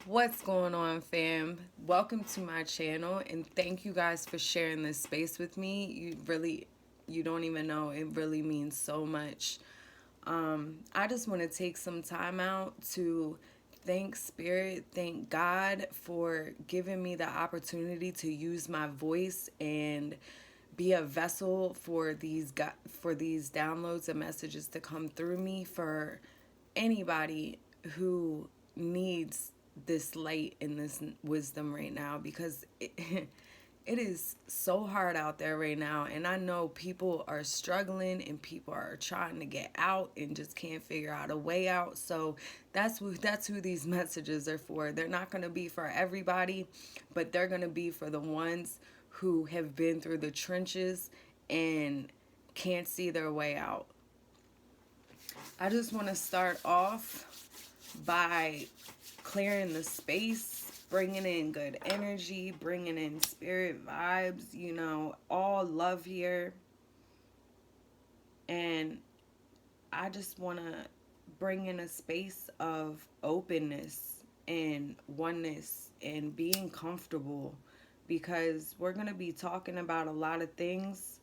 What's going on, fam? Welcome to my channel, and thank you guys for sharing this space with me. You don't even know, it really means so much. I just want to take some time out to thank Spirit, thank God for giving me the opportunity to use my voice and be a vessel for these downloads and messages to come through me for anybody who needs this light and this wisdom right now, because it is so hard out there right now, and I know people are struggling and people are trying to get out and just can't figure out a way out. So that's who these messages are for. They're not going to be for everybody, but they're going to be for the ones who have been through the trenches and can't see their way out. I just want to start off by clearing the space, bringing in good energy, bringing in spirit vibes, all love here. And I just want to bring in a space of openness and oneness and being comfortable, because we're going to be talking about a lot of things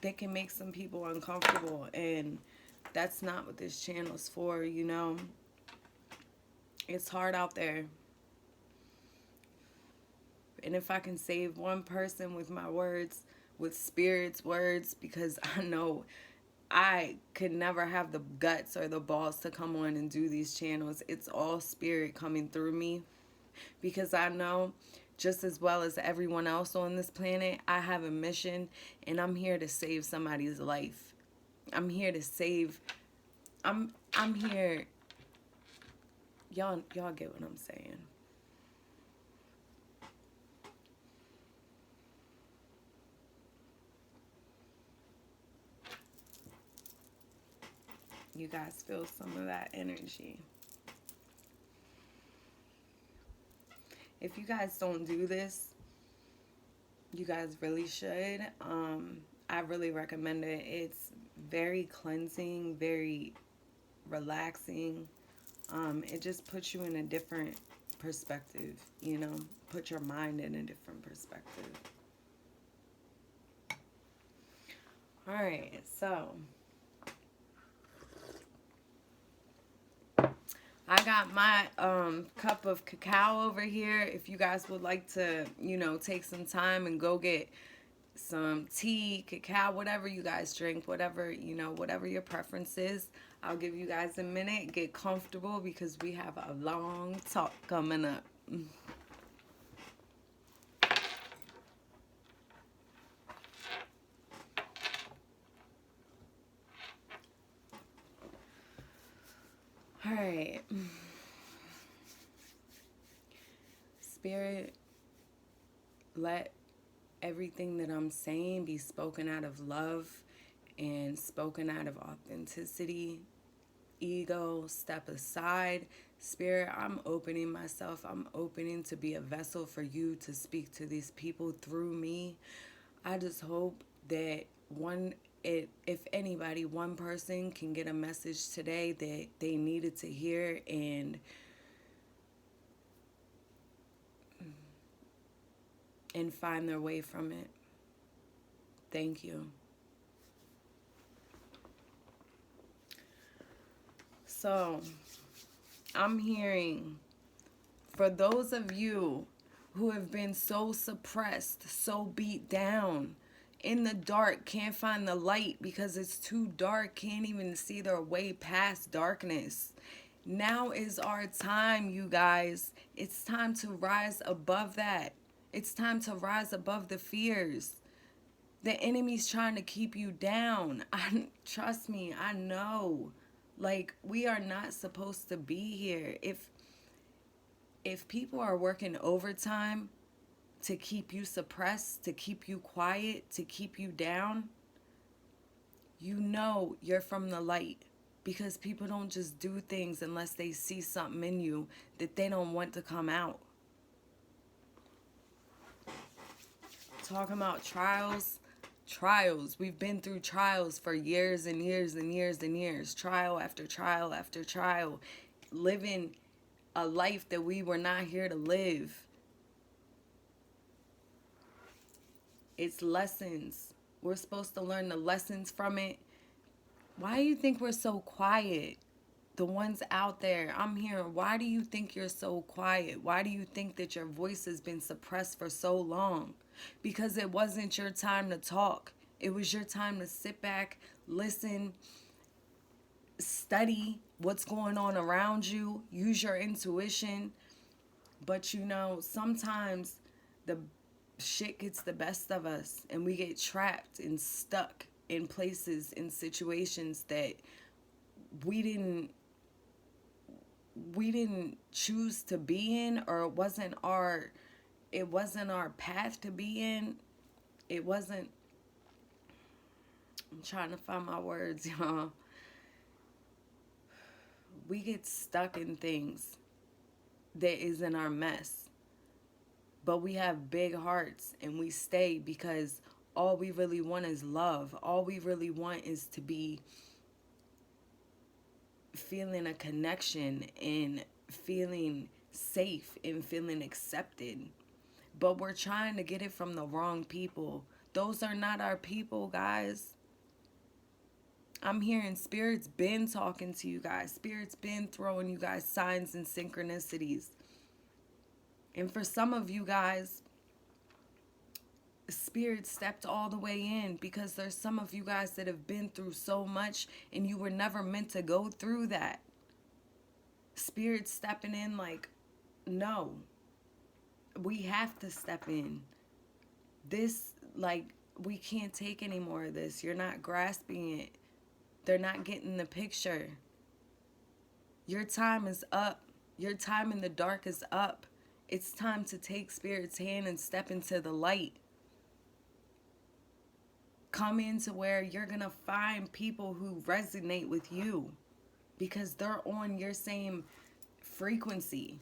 that can make some people uncomfortable, and that's not what this channel's for. It's hard out there. And if I can save one person with my words, with Spirit's words, because I know I could never have the guts or the balls to come on and do these channels. It's all Spirit coming through me, because I know, just as well as everyone else on this planet, I have a mission, and I'm here to save somebody's life. I'm here to save. I'm here. Y'all get what I'm saying. You guys feel some of that energy. If you guys don't do this, you guys really should. I really recommend it. It's very cleansing, very relaxing. It just puts you in a different perspective. Put your mind in a different perspective. All right, so I got my cup of cacao over here. If you guys would like to, take some time and go get some tea, cacao, whatever you guys drink, whatever your preference is, I'll give you guys a minute. Get comfortable, because we have a long talk coming up. All right. Spirit, let everything that I'm saying be spoken out of love and spoken out of authenticity. Ego, step aside. Spirit, I'm opening myself. I'm opening to be a vessel for you to speak to these people through me. I just hope that if anybody, one person can get a message today that they needed to hear and find their way from it. Thank you. So, I'm hearing, for those of you who have been so suppressed, so beat down, in the dark, can't find the light because it's too dark, can't even see their way past darkness. Now is our time, you guys. It's time to rise above that. It's time to rise above the fears. The enemy's trying to keep you down. Trust me, I know. Like, we are not supposed to be here. If people are working overtime to keep you suppressed, to keep you quiet, to keep you down, you're from the light. Because people don't just do things unless they see something in you that they don't want to come out. Talking about trials. We've been through trials for years and years and years and years. Trial after trial after trial. Living a life that we were not here to live. It's lessons. We're supposed to learn the lessons from it. Why do you think we're so quiet? The ones out there, I'm hearing, why do you think you're so quiet? Why do you think that your voice has been suppressed for so long? Because it wasn't your time to talk. It was your time to sit back, listen, study what's going on around you, use your intuition. But you know, sometimes the shit gets the best of us and we get trapped and stuck in places, in situations that we didn't choose to be in, or it wasn't our path to be in. It wasn't, I'm trying to find my words, y'all. We get stuck in things that isn't our mess. But we have big hearts and we stay because all we really want is love. All we really want is to be feeling a connection and feeling safe and feeling accepted. But we're trying to get it from the wrong people. Those are not our people, guys. I'm hearing Spirit's been talking to you guys. Spirit's been throwing you guys signs and synchronicities. And for some of you guys, Spirit stepped all the way in, because there's some of you guys that have been through so much and you were never meant to go through that. Spirit stepping in like, no, we have to step in. This, like, we can't take any more of this. You're not grasping it. They're not getting the picture. Your time is up. Your time in the dark is up. It's time to take Spirit's hand and step into the light. Come into where you're going to find people who resonate with you, because they're on your same frequency.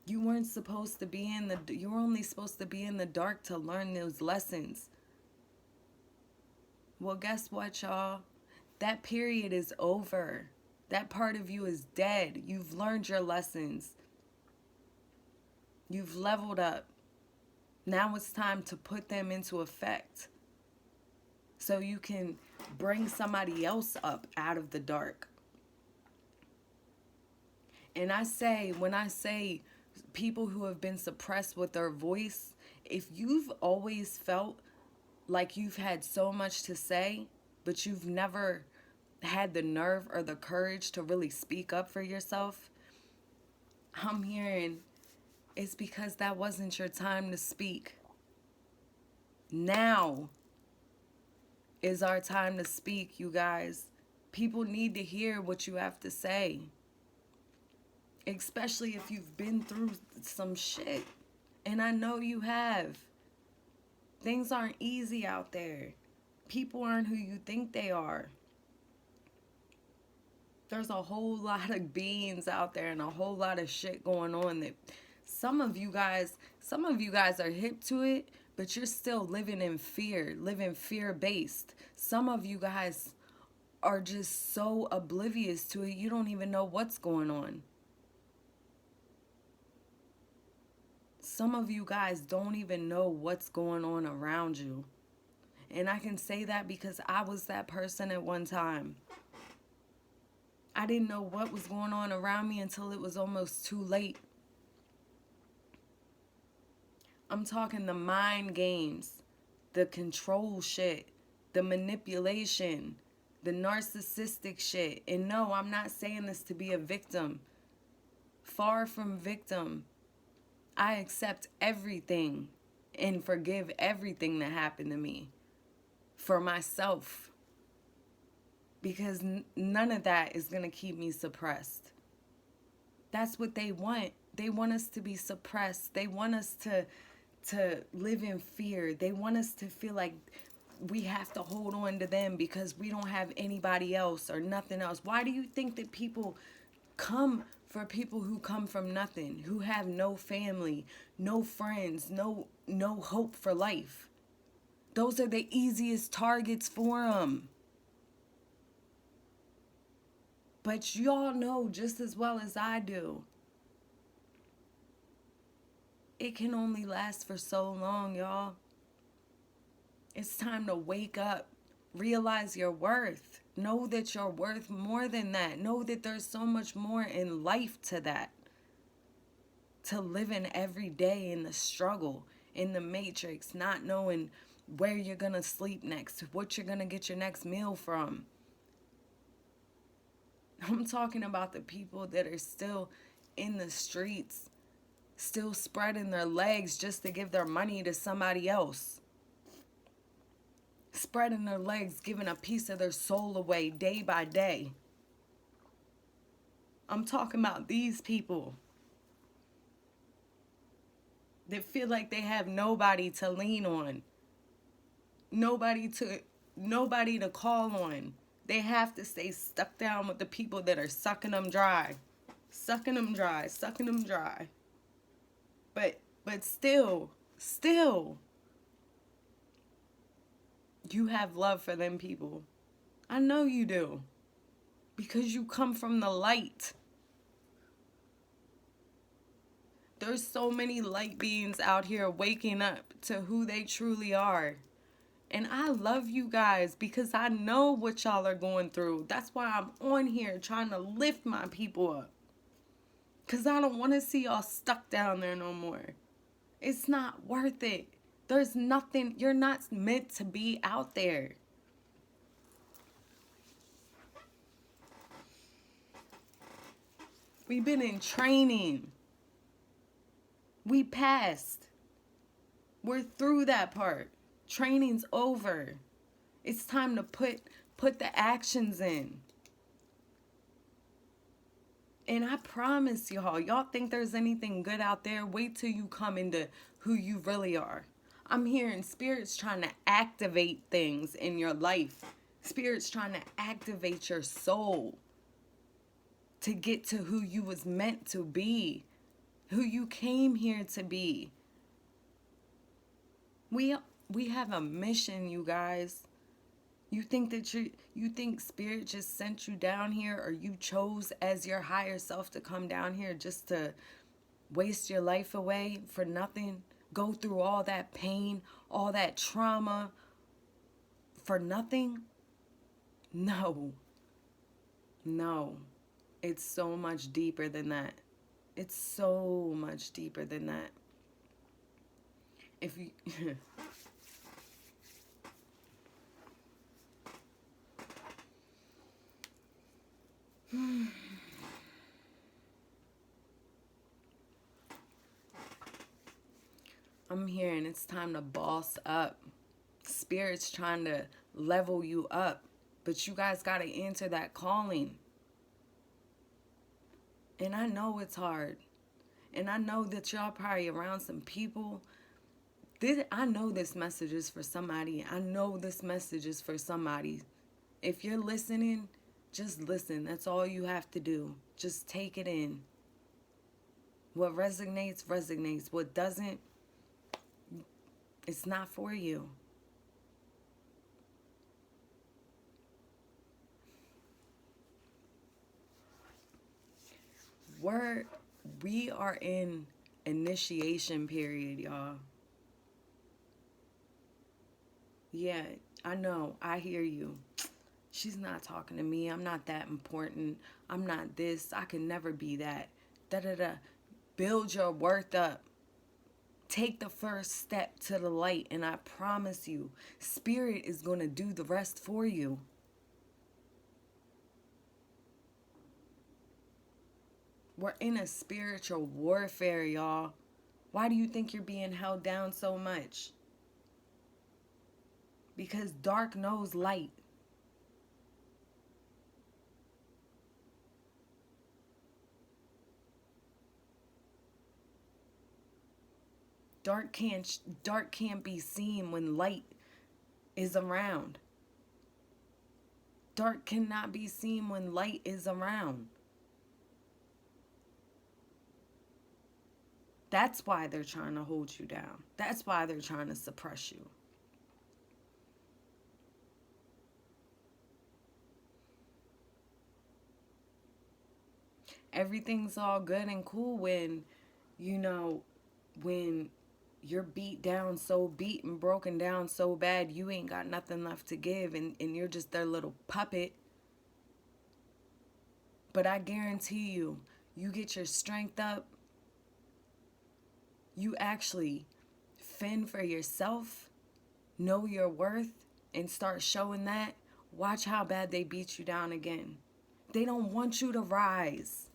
You weren't supposed to be you were only supposed to be in the dark to learn those lessons. Well, guess what, y'all? That period is over. That part of you is dead. You've learned your lessons. You've leveled up. Now it's time to put them into effect, so you can bring somebody else up out of the dark. And when I say people who have been suppressed with their voice, if you've always felt like you've had so much to say, but you've never had the nerve or the courage to really speak up for yourself, I'm hearing it's because that wasn't your time to speak. Now is our time to speak, you guys. People need to hear what you have to say, especially if you've been through some shit. And I know you have. Things aren't easy out there. People aren't who you think they are. There's a whole lot of beings out there and a whole lot of shit going on that some of you guys are hip to it, but you're still living in fear, living fear-based. Some of you guys are just so oblivious to it, you don't even know what's going on. Some of you guys don't even know what's going on around you. And I can say that because I was that person at one time. I didn't know what was going on around me until it was almost too late. I'm talking the mind games, the control shit, the manipulation, the narcissistic shit. And no, I'm not saying this to be a victim. Far from victim. I accept everything and forgive everything that happened to me for myself. Because none of that is going to keep me suppressed. That's what they want. They want us to be suppressed. They want us to live in fear. They want us to feel like we have to hold on to them because we don't have anybody else or nothing else. Why do you think that people come for people who come from nothing, who have no family, no friends, no hope for life? Those are the easiest targets for them. But y'all know just as well as I do, it can only last for so long, y'all. It's time to wake up. Realize your worth. Know that you're worth more than that. Know that there's so much more in life to that. To living every day in the struggle, in the matrix, not knowing where you're going to sleep next, what you're going to get your next meal from. I'm talking about the people that are still in the streets, still spreading their legs just to give their money to somebody else. Spreading their legs, giving a piece of their soul away day by day. I'm talking about these people that feel like they have nobody to lean on. Nobody to call on. They have to stay stuck down with the people that are sucking them dry. Sucking them dry, sucking them dry. But still, you have love for them people. I know you do. Because you come from the light. There's so many light beings out here waking up to who they truly are. And I love you guys because I know what y'all are going through. That's why I'm on here trying to lift my people up. Because I don't want to see y'all stuck down there no more. It's not worth it. There's nothing, you're not meant to be out there. We've been in training. We passed. We're through that part. Training's over. It's time to put the actions in. And I promise y'all think there's anything good out there, wait till you come into who you really are. I'm hearing spirits trying to activate things in your life. Spirits trying to activate your soul to get to who you was meant to be, who you came here to be. We have a mission, you guys. You think that you think Spirit just sent you down here, or you chose as your higher self to come down here just to waste your life away for nothing? Go through all that pain, all that trauma for nothing? No. No. It's so much deeper than that. It's so much deeper than that. If you I'm hearing it's time to boss up. Spirit's trying to level you up, but you guys got to answer that calling. And I know it's hard. And I know that y'all probably around some people. I know this message is for somebody. I know this message is for somebody. If you're listening, just listen. That's all you have to do. Just take it in. What resonates, resonates. What doesn't, it's not for you. We are in initiation period, y'all. Yeah, I know. I hear you. She's not talking to me. I'm not that important. I'm not this. I can never be that. Da-da-da. Build your worth up. Take the first step to the light, and I promise you, Spirit is going to do the rest for you. We're in a spiritual warfare, y'all. Why do you think you're being held down so much? Because dark knows light. Dark can't be seen when light is around. Dark cannot be seen when light is around. That's why they're trying to hold you down. That's why they're trying to suppress you. Everything's all good and cool when, when you're beat down, so beat and broken down so bad, you ain't got nothing left to give, and you're just their little puppet. But I guarantee you, you get your strength up, you actually fend for yourself, know your worth, and start showing that, watch how bad they beat you down again. They don't want you to rise.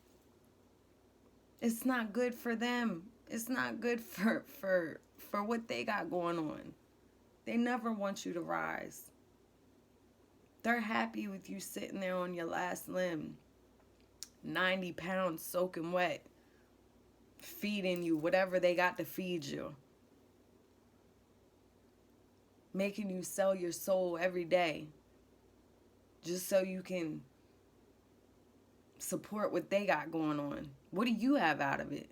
It's not good for them. It's not good for what they got going on. They never want you to rise. They're happy with you sitting there on your last limb, 90 pounds soaking wet, feeding you whatever they got to feed you, making you sell your soul every day just so you can support what they got going on. What do you have out of it?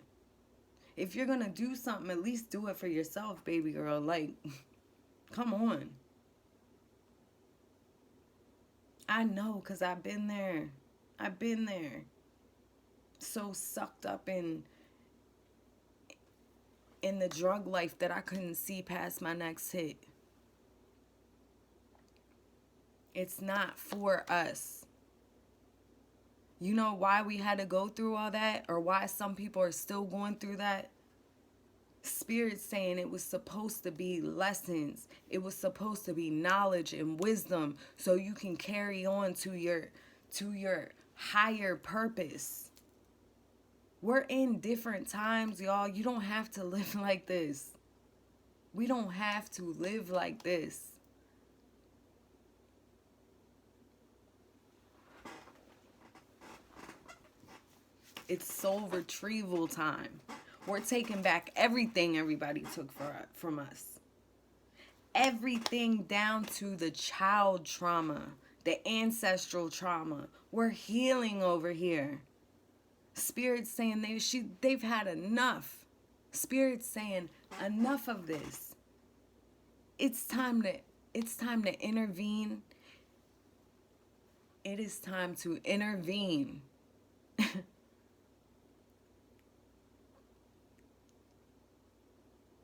If you're gonna do something, at least do it for yourself, baby girl. Like, come on. I know, because I've been there. I've been there. So sucked up in the drug life that I couldn't see past my next hit. It's not for us. You know why we had to go through all that, or why some people are still going through that? Spirit saying it was supposed to be lessons. It was supposed to be knowledge and wisdom so you can carry on to your higher purpose. We're in different times, y'all. You don't have to live like this. We don't have to live like this. It's soul retrieval time. We're taking back everything everybody took from us. Everything down to the child trauma, the ancestral trauma. We're healing over here. Spirit's saying they've had enough. Spirit's saying enough of this. It's time to intervene. It is time to intervene.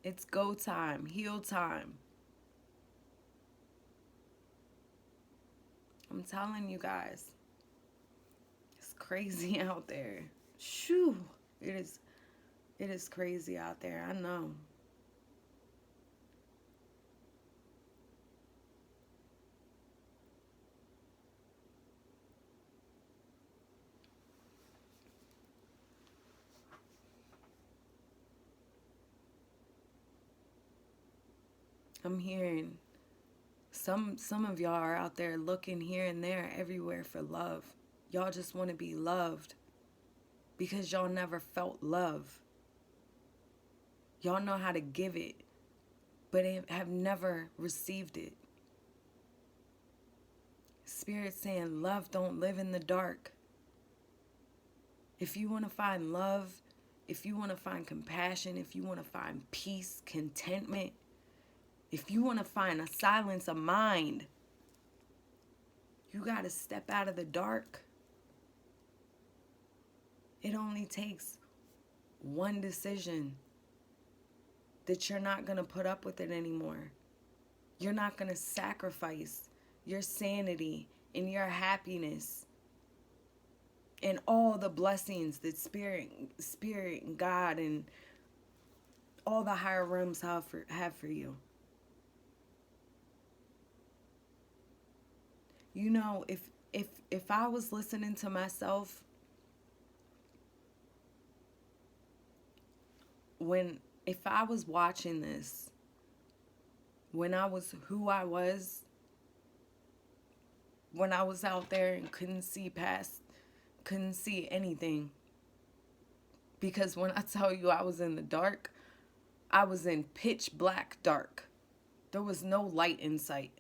It's go time, heal time. I'm telling you guys, it's crazy out there. Shoo, it is crazy out there. I know. I'm hearing some of y'all are out there looking here and there everywhere for love. Y'all just want to be loved because y'all never felt love. Y'all know how to give it, but have never received it. Spirit saying love don't live in the dark. If you want to find love, if you want to find compassion, if you want to find peace, contentment, if you want to find a silence of mind, you got to step out of the dark. It only takes one decision that you're not going to put up with it anymore. You're not going to sacrifice your sanity and your happiness and all the blessings that Spirit and God and all the higher realms have for you. You know, if I was listening to myself if I was watching this when I was who I was, when I was out there and couldn't see anything, because when I tell you I was in the dark, I was in pitch black dark. There was no light in sight.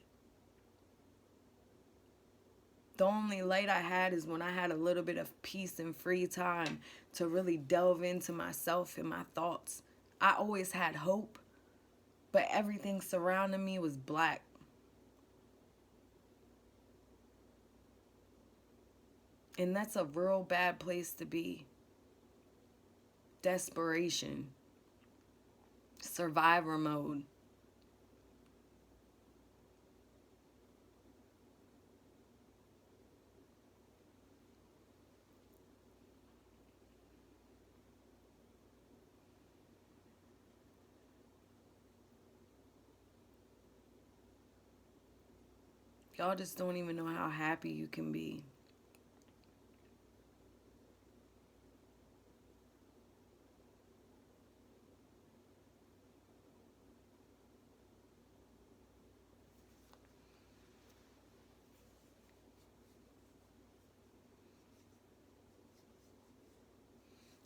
The only light I had is when I had a little bit of peace and free time to really delve into myself and my thoughts. I always had hope, but everything surrounding me was black. And that's a real bad place to be. Desperation. survivor mode. Y'all just don't even know how happy you can be.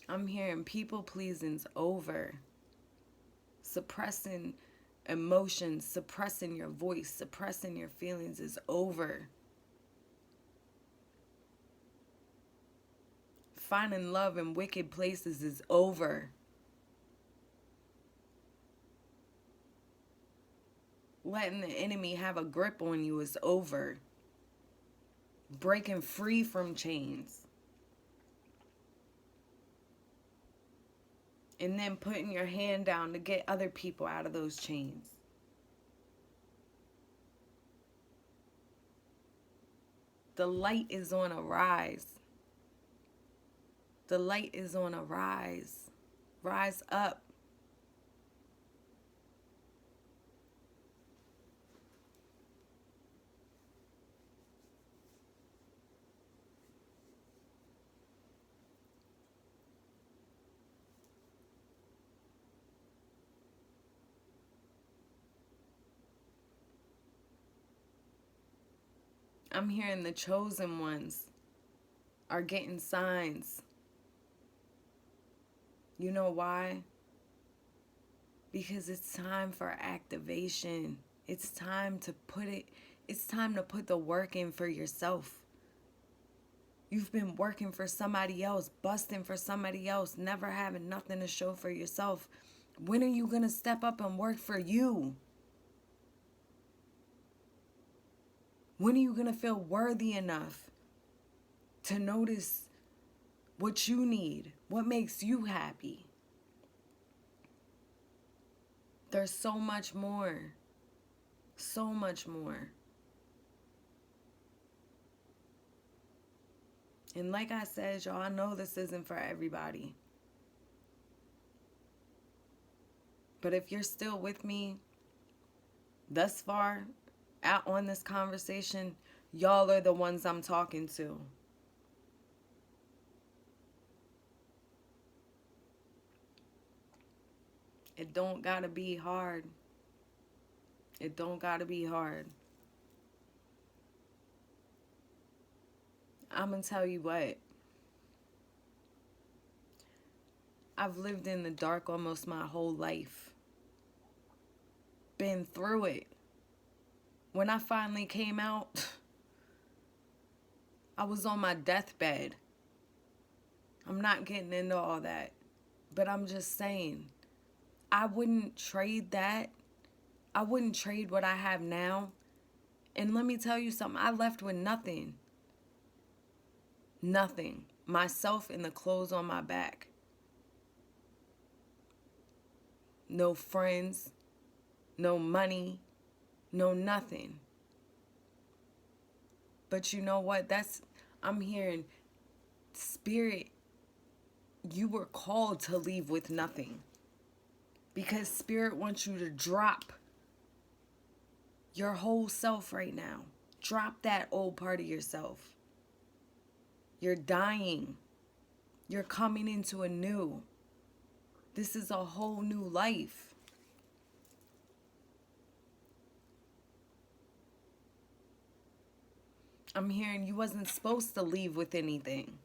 I'm hearing people pleasing's over. Suppressing emotions, suppressing your voice, suppressing your feelings is over. Finding love in wicked places is over. Letting the enemy have a grip on you is over. Breaking free from chains. And then putting your hand down to get other people out of those chains. The light is on a rise. The light is on a rise. Rise up. I'm hearing the chosen ones are getting signs. You know why? Because it's time for activation. It's time to put the work in for yourself. You've been working for somebody else, busting for somebody else, never having nothing to show for yourself. When are you going to step up and work for you? When are you going to feel worthy enough to notice what you need? What makes you happy? There's so much more. So much more. And like I said, y'all, I know this isn't for everybody. But if you're still with me thus far out on this conversation, y'all are the ones I'm talking to. It don't gotta be hard. It don't gotta be hard. I'm gonna tell you what. I've lived in the dark almost my whole life. Been through it. When I finally came out, I was on my deathbed. I'm not getting into all that. But I'm just saying, I wouldn't trade that. I wouldn't trade what I have now. And let me tell you something. I left with nothing. Nothing. Myself and the clothes on my back. No friends. No money. No nothing. But you know what? I'm hearing spirit. You were called to leave with nothing. Because spirit wants you to drop your whole self right now. Drop that old part of yourself. You're dying. You're coming into a new. This is a whole new life. I'm hearing you wasn't supposed to leave with anything.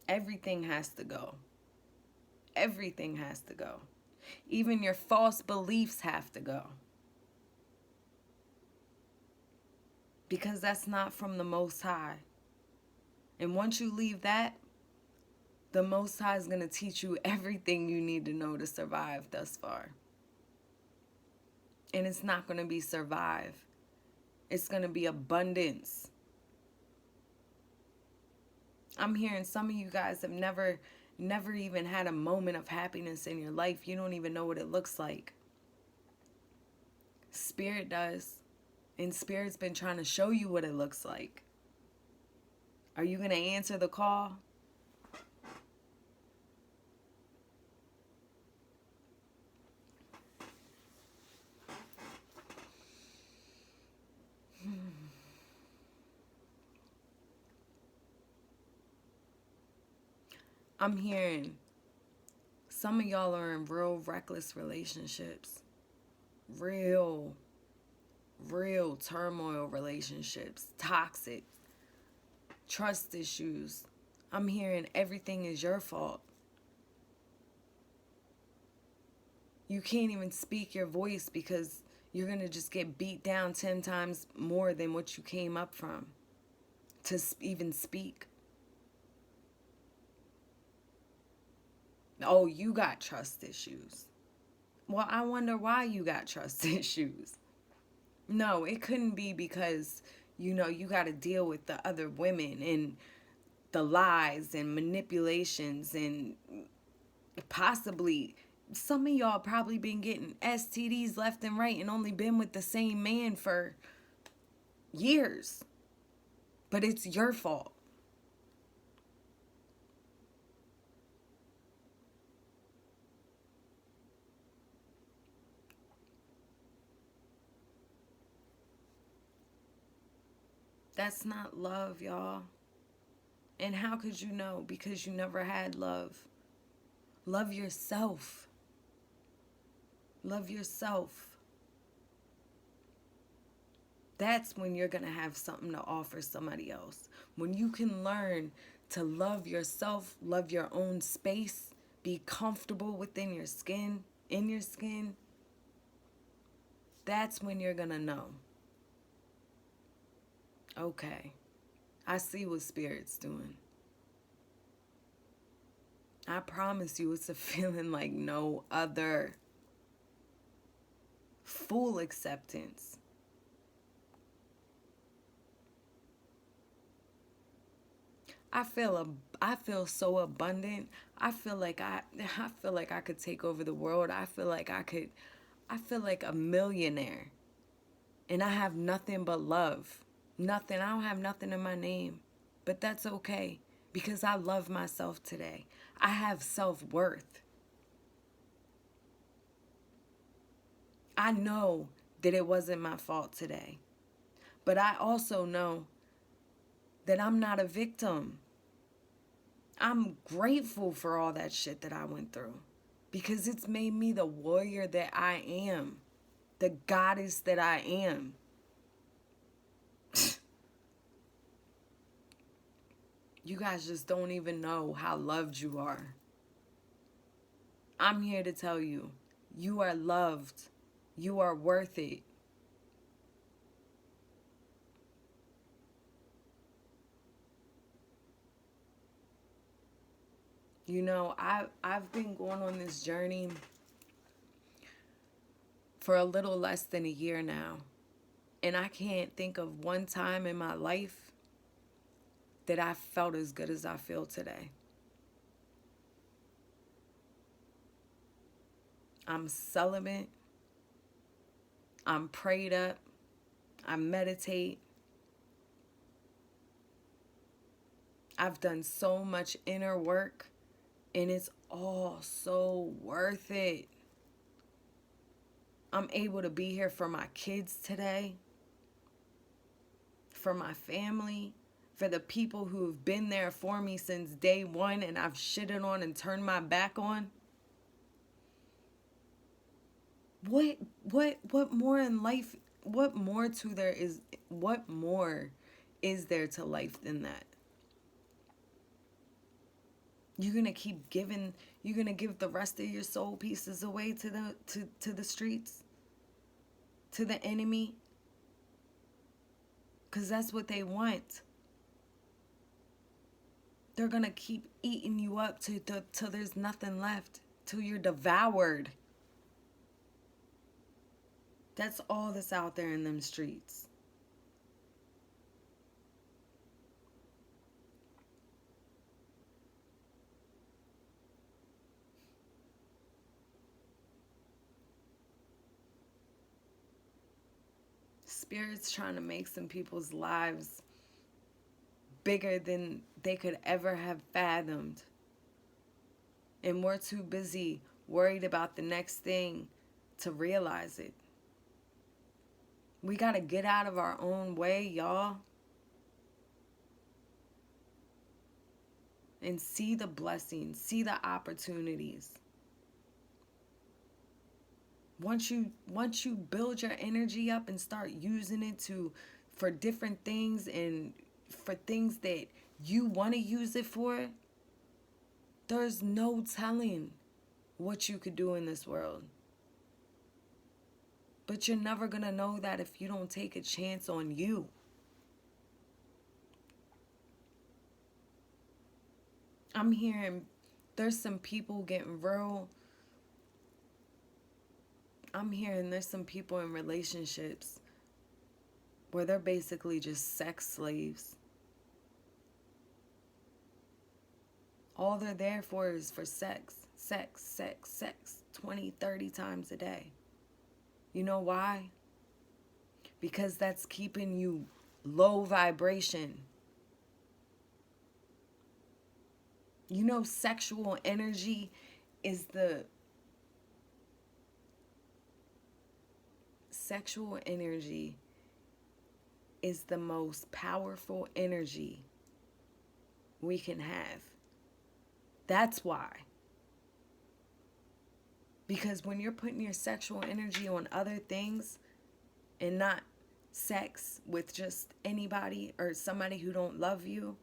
Everything has to go. Everything has to go. Even your false beliefs have to go. Because that's not from the Most High. And once you leave that, the Most High is going to teach you everything you need to know to survive thus far. And it's not going to be survive. It's going to be abundance. I'm hearing some of you guys have never never even had a moment of happiness in your life. You don't even know what it looks like. Spirit does. And Spirit's been trying to show you what it looks like. Are you going to answer the call? I'm hearing some of y'all are in real reckless relationships. Real turmoil relationships. Toxic. Trust issues. I'm hearing everything is your fault. You can't even speak your voice because you're going to just get beat down 10 times more than what you came up from to even speak. Oh, you got trust issues. Well, I wonder why you got trust issues. No, it couldn't be because, you got to deal with the other women and the lies and manipulations and possibly some of y'all probably been getting STDs left and right and only been with the same man for years. But it's your fault. That's not love, y'all. And how could you know? Because you never had love. Love yourself. Love yourself. That's when you're going to have something to offer somebody else. When you can learn to love yourself, love your own space, be comfortable within your skin, in your skin, that's when you're going to know. Okay, I see what Spirit's doing. I promise you it's a feeling like no other. Full acceptance. I feel so abundant. I feel like I could take over the world. I feel like a millionaire. And I have nothing but love. Nothing. I don't have nothing in my name. But that's okay because I love myself today. I have self-worth. I know that it wasn't my fault today. But I also know that I'm not a victim. I'm grateful for all that shit that I went through because it's made me the warrior that I am, the goddess that I am. You guys just don't even know how loved you are. I'm here to tell you, you are loved. You are worth it. I've been going on this journey for a little less than a year now. And I can't think of one time in my life that I felt as good as I feel today. I'm celibate. I'm prayed up. I meditate. I've done so much inner work, and it's all so worth it. I'm able to be here for my kids today, for my family, for the people who have been there for me since day one and I've shitted on and turned my back on. What more in life, what more is there to life than that? You're going to keep giving, you're going to give the rest of your soul pieces away to the streets, to the enemy, because that's what they want. They're going to keep eating you up till there's nothing left, till you're devoured. That's all that's out there in them streets. Spirit's trying to make some people's lives bigger than they could ever have fathomed. And we're too busy worried about the next thing to realize it. We got to get out of our own way, y'all. And see the blessings, see the opportunities. Once you build your energy up and start using it for different things and for things that you want to use it for, there's no telling what you could do in this world. But you're never going to know that if you don't take a chance on you. I'm hearing there's some people getting real. I'm hearing there's some people in relationships where they're basically just sex slaves. All they're there for is for sex, 20, 30 times a day. You know why? Because that's keeping you low vibration. You know, sexual energy is the most powerful energy we can have. That's why. Because when you're putting your sexual energy on other things and not sex with just anybody or somebody who don't love you,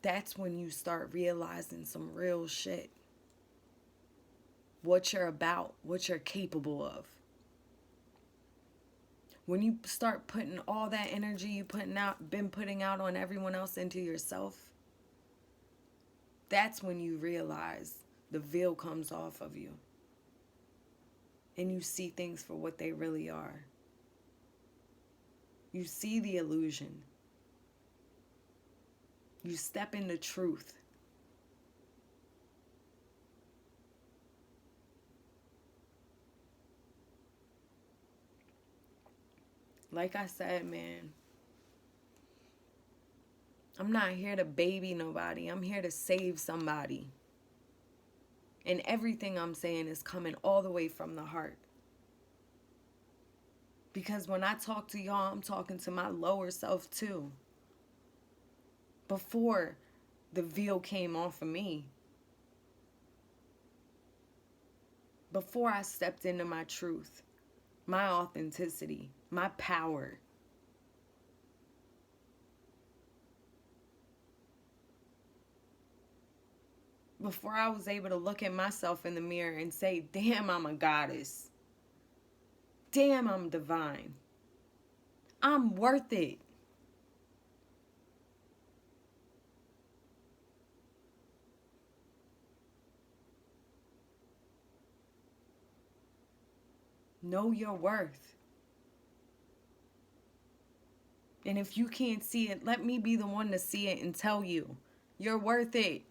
that's when you start realizing some real shit. What you're about, what you're capable of. When you start putting all that energy you been putting out on everyone else into yourself, that's when you realize the veil comes off of you. And you see things for what they really are. You see the illusion. You step into truth. Like I said, man, I'm not here to baby nobody. I'm here to save somebody. And everything I'm saying is coming all the way from the heart. Because when I talk to y'all, I'm talking to my lower self too. Before the veil came off of me. Before I stepped into my truth, my authenticity, my power. Before I was able to look at myself in the mirror and say, damn, I'm a goddess. Damn, I'm divine. I'm worth it. Know your worth. And if you can't see it, let me be the one to see it and tell you, you're worth it.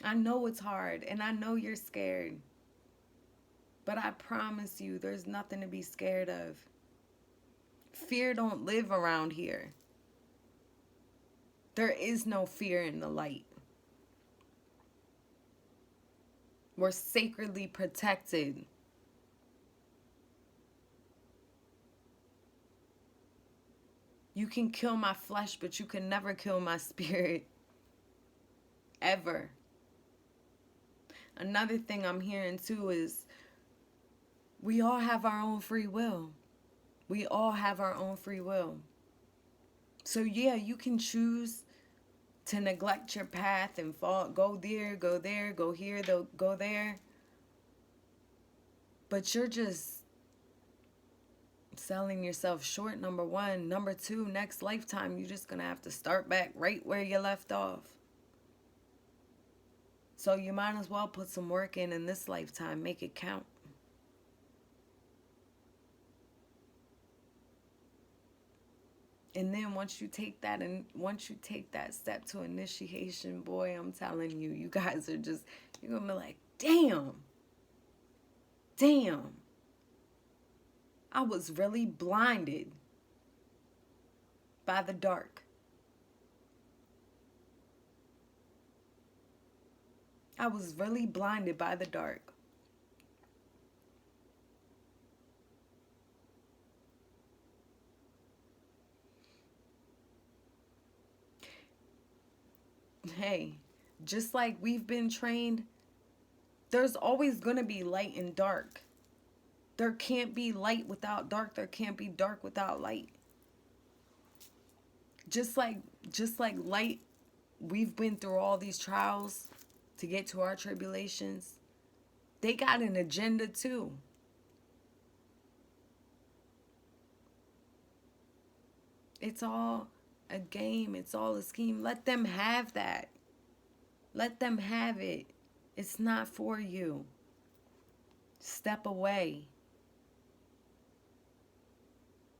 I know it's hard and I know you're scared. But I promise you, there's nothing to be scared of. Fear don't live around here. There is no fear in the light. We're sacredly protected. You can kill my flesh, but you can never kill my spirit. Ever. Another thing I'm hearing too is we all have our own free will. We all have our own free will. So yeah, you can choose to neglect your path and go there, go here, go there. But you're just selling yourself short, number one. Number two, next lifetime, you're just going to have to start back right where you left off. So you might as well put some work in this lifetime. Make it count. And then once you take that step to initiation, boy, I'm telling you, you guys are just, you're going to be like, damn, I was really blinded by the dark. I was really blinded by the dark. Hey, just like we've been trained, there's always going to be light and dark. There can't be light without dark. There can't be dark without light. Just like light, we've been through all these trials to get to our tribulations. They got an agenda too. It's all a game. It's all a scheme. Let them have that. Let them have it. It's not for you. Step away.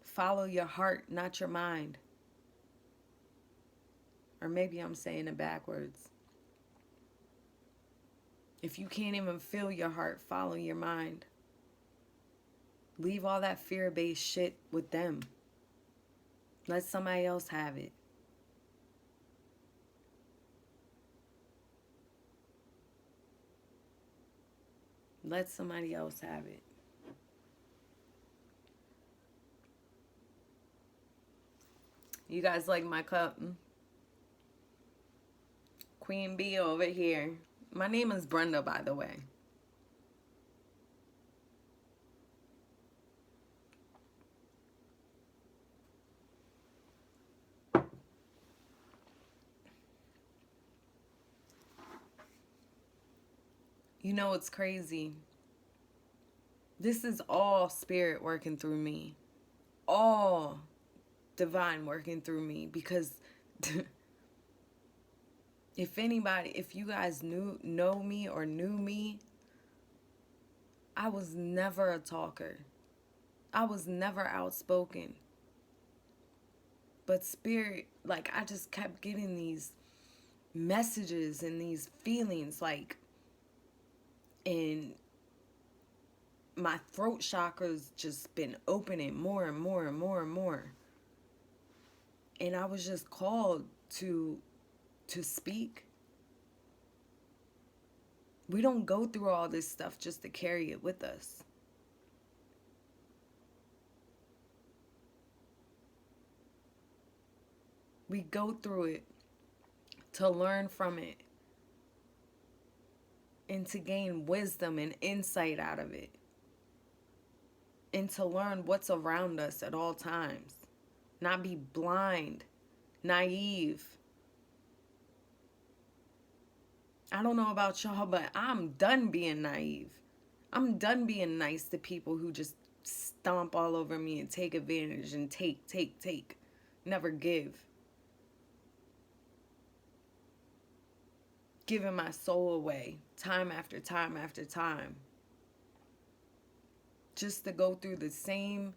Follow your heart, not your mind. Or maybe I'm saying it backwards. If you can't even feel your heart, follow your mind. Leave all that fear-based shit with them. Let somebody else have it. Let somebody else have it. You guys like my cup? Queen Bee over here. My name is Brenda, by the way. You know what's crazy? This is all spirit working through me. All divine working through me. Because if you guys know me or knew me, I was never a talker. I was never outspoken. But spirit, like, I just kept getting these messages and these feelings, like, and my throat chakra's just been opening more and more and more and more. And I was just called to speak. We don't go through all this stuff just to carry it with us. We go through it to learn from it and to gain wisdom and insight out of it, and to learn what's around us at all times. Not be blind, naive. I don't know about y'all, but I'm done being naive. I'm done being nice to people who just stomp all over me and take advantage and take. Never give. Giving my soul away time after time after time. Just to go through the same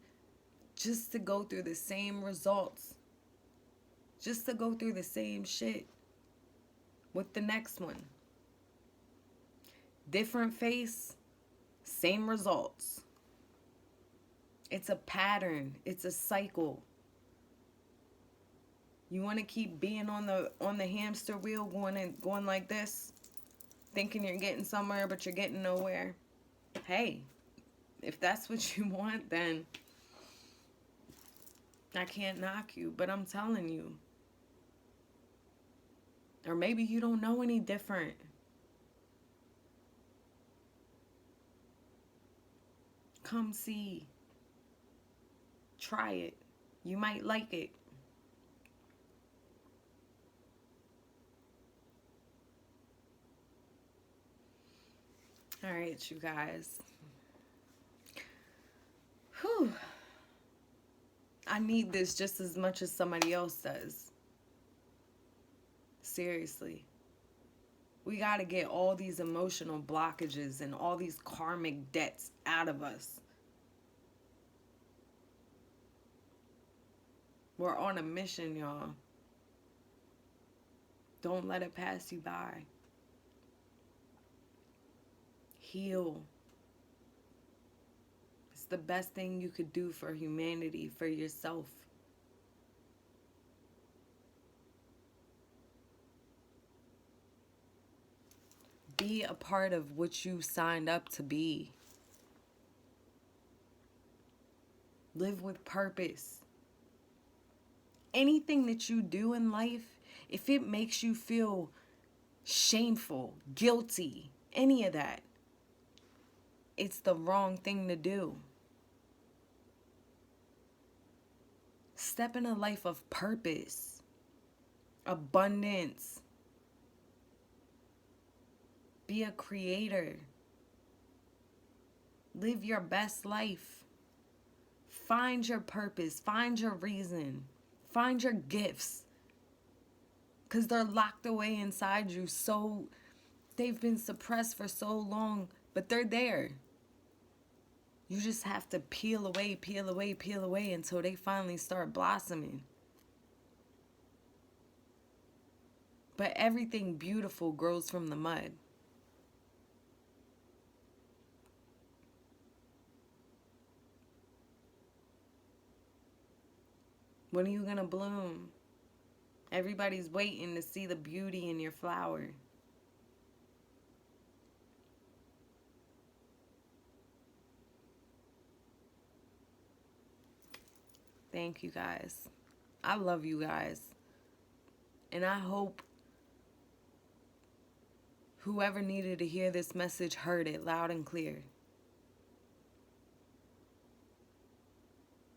results. Just to go through the same shit with the next one. Different face, same results. It's a pattern. It's a cycle. You want to keep being on the hamster wheel, going like this, thinking you're getting somewhere, but you're getting nowhere. Hey, if that's what you want, then I can't knock you, but I'm telling you. Or maybe you don't know any different. Come see. Try it. You might like it. All right, you guys. Whew. I need this just as much as somebody else does. Seriously. We got to get all these emotional blockages and all these karmic debts out of us. We're on a mission, y'all. Don't let it pass you by. Heal. It's the best thing you could do for humanity, for yourself. Be a part of what you signed up to be. Live with purpose. Anything that you do in life, if it makes you feel shameful, guilty, any of that, it's the wrong thing to do. Step in a life of purpose, abundance. Be a creator. Live your best life. Find your purpose. Find your reason. Find your gifts. Because they're locked away inside you. So they've been suppressed for so long, but they're there. You just have to peel away, peel away, peel away until they finally start blossoming. But everything beautiful grows from the mud. When are you gonna bloom? Everybody's waiting to see the beauty in your flower. Thank you guys. I love you guys. And I hope whoever needed to hear this message heard it loud and clear.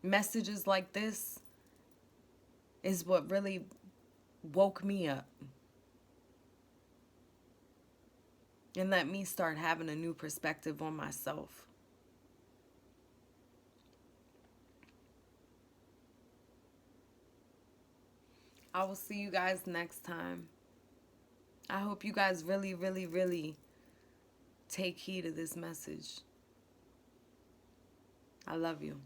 Messages like this is what really woke me up and let me start having a new perspective on myself. I will see you guys next time. I hope you guys really, really, really take heed of this message. I love you.